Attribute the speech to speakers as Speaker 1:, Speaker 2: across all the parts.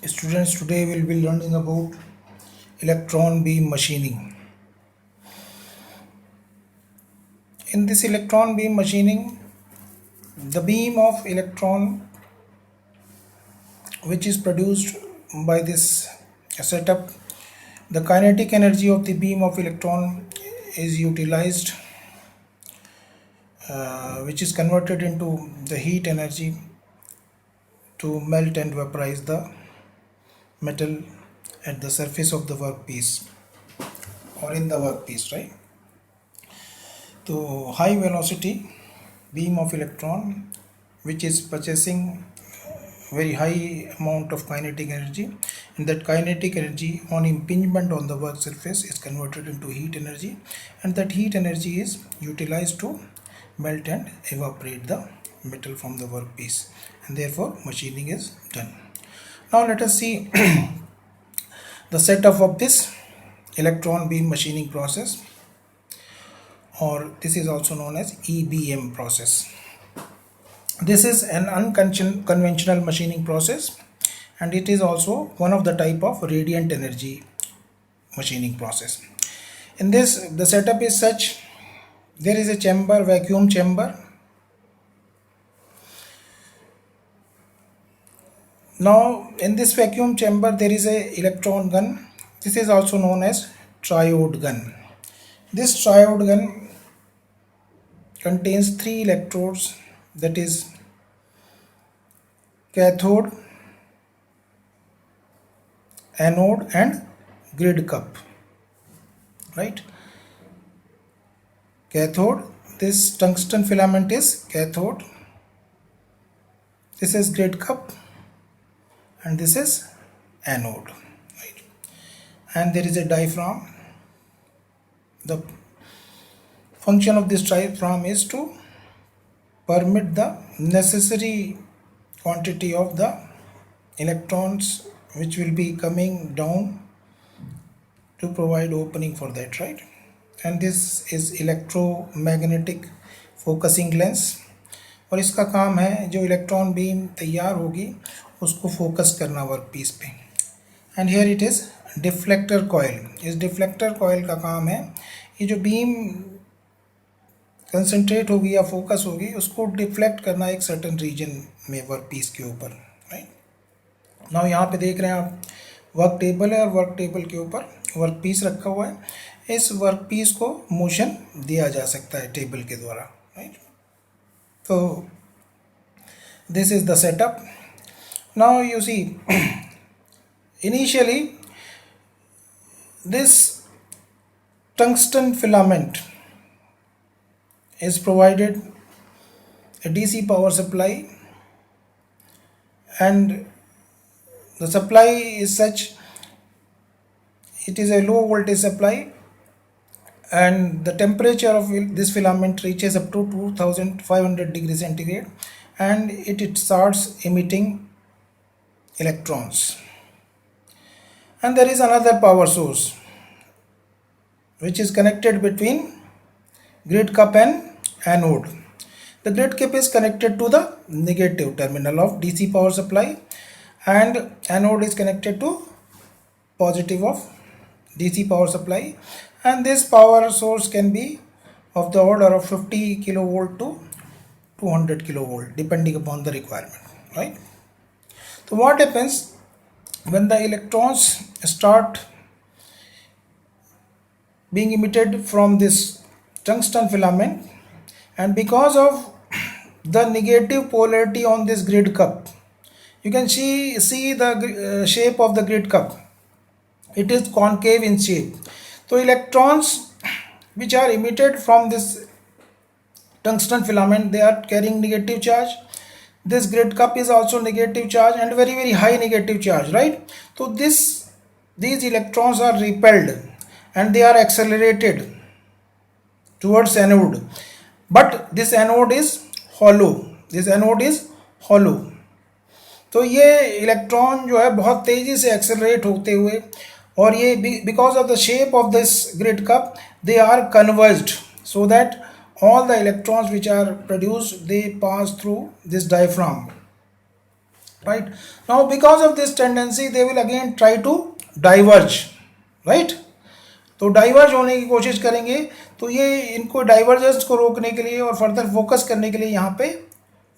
Speaker 1: Students, today we will be learning about electron beam machining. In this electron beam machining, the beam of electron which is produced by this setup, the kinetic energy of the beam of electron is utilized, which is converted into the heat energy to melt and vaporize the metal at the surface of the workpiece or in the workpiece, right? So high velocity beam of electron which is purchasing very high amount of kinetic energy, and that kinetic energy on impingement on the work surface is converted into heat energy, and that heat energy is utilized to melt and evaporate the metal from the workpiece, and therefore machining is done. Now let us see the setup of this electron beam machining process, or this is also known as EBM process. This is an unconventional machining process, and it is also one of the type of radiant energy machining process. In this, the setup is such: there is a chamber, vacuum chamber. Now in this vacuum chamber there is a electron gun. This is also known as triode gun. This triode gun contains three electrodes, that is cathode, anode and grid cup, right? Cathode, this tungsten filament is cathode, this is grid cup, and this is anode, right? And there is a diaphragm. The function of this diaphragm is to permit the necessary quantity of the electrons which will be coming down to provide opening for that, right? And this is electromagnetic focusing lens, और इसका काम है जो electron beam तैयार होगी उसको focus करना work piece पे. And here it is deflector coil. इस डिफ्लेक्टर कॉयल का काम है ये जो बीम कंसंट्रेट होगी या फोकस होगी उसको डिफ्लेक्ट करना एक सर्टन रीजन में वर्क पीस के ऊपर, राइट. नाउ यहाँ पे देख रहे हैं आप वर्क टेबल है, और वर्क टेबल के ऊपर वर्क पीस रखा हुआ है. इस वर्क पीस को मोशन दिया जा सकता है टेबल के द्वारा, राइट. तो this is the setup. Now you see initially this tungsten filament is provided a DC power supply, and the supply is such, it is a low voltage supply, and the temperature of this filament reaches up to 2500 degrees centigrade, and it starts emitting electrons. And there is another power source which is connected between grid cup and anode. The grid cup is connected to the negative terminal of DC power supply, and anode is connected to positive of DC power supply, and this power source can be of the order of 50 kilovolt to 200 kilovolt depending upon the requirement, right? So what happens when the electrons start being emitted from this tungsten filament, and because of the negative polarity on this grid cup, you can see the shape of the grid cup, it is concave in shape. So electrons which are emitted from this tungsten filament, they are carrying negative charge. This grid cup is also negative charge, and very high negative charge, right? So these electrons are repelled and they are accelerated towards anode, but this anode is hollow. तो ये electron जो है बहुत तेजी से accelerate होते हुए, और ये because of the shape of this grid cup they are converged, so that all the electrons which are produced, they pass through this diaphragm, right? Now because of this tendency they will again try to diverge, right? तो diverge होने की कोशिश करेंगे, तो ये इनको divergence को रोकने के लिए और फर्दर फोकस करने के लिए यहाँ पे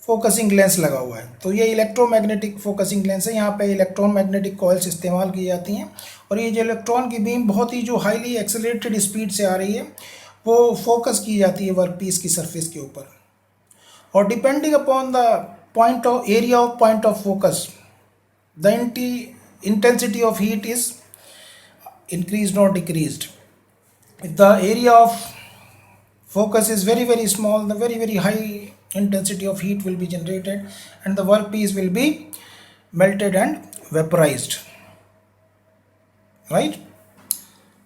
Speaker 1: फोकसिंग लेंस लगा हुआ है। तो ये इलेक्ट्रोमैग्नेटिक फोकसिंग लेंस है, यहाँ पे इलेक्ट्रॉन मैग्नेटिक कॉइल्स इस्तेमाल की जाती हैं और ये जो इलेक्ट्रॉन की बीम बहुत ही जो हाईली एक्सेलरेटेड स्पीड से आ रही है वो फोकस की जाती है वर्क पीस की सरफेस के ऊपर, और depending upon the point of area of point of focus the intensity of heat is increased or decreased. If the area of focus is very small, the very high intensity of heat will be generated and the workpiece will be melted and vaporized, right?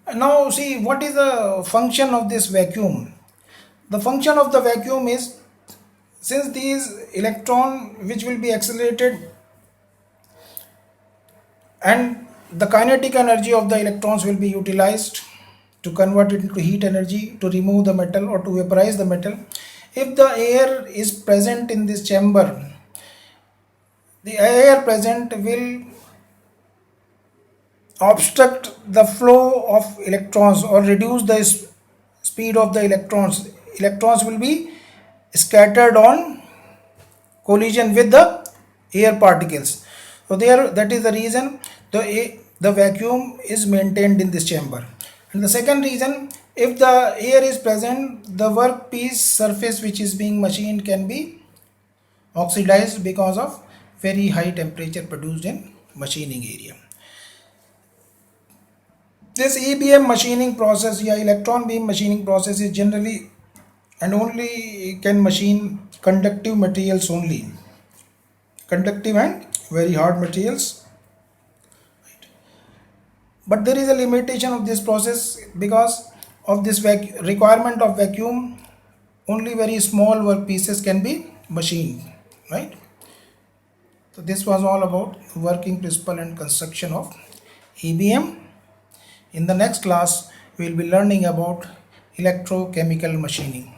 Speaker 1: And now see what is the function of this vacuum. The function of the vacuum is, since these electron which will be accelerated and the kinetic energy of the electrons will be utilized to convert it into heat energy to remove the metal or to vaporize the metal. If the air is present in this chamber, the air present will obstruct the flow of electrons or reduce the speed of the electrons. Electrons will be scattered on collision with the air particles. So there, that is the reason the vacuum is maintained in this chamber. And the second reason, if the air is present, the workpiece surface which is being machined can be oxidized because of very high temperature produced in machining area. This EBM machining process या electron beam machining process is generally and only can machine conductive materials only, conductive and very hard materials. But there is a limitation of this process because of this requirement of vacuum. Only very small work pieces can be machined, right? So this was all about working principle and construction of EBM. In the next class we will be learning about electrochemical machining.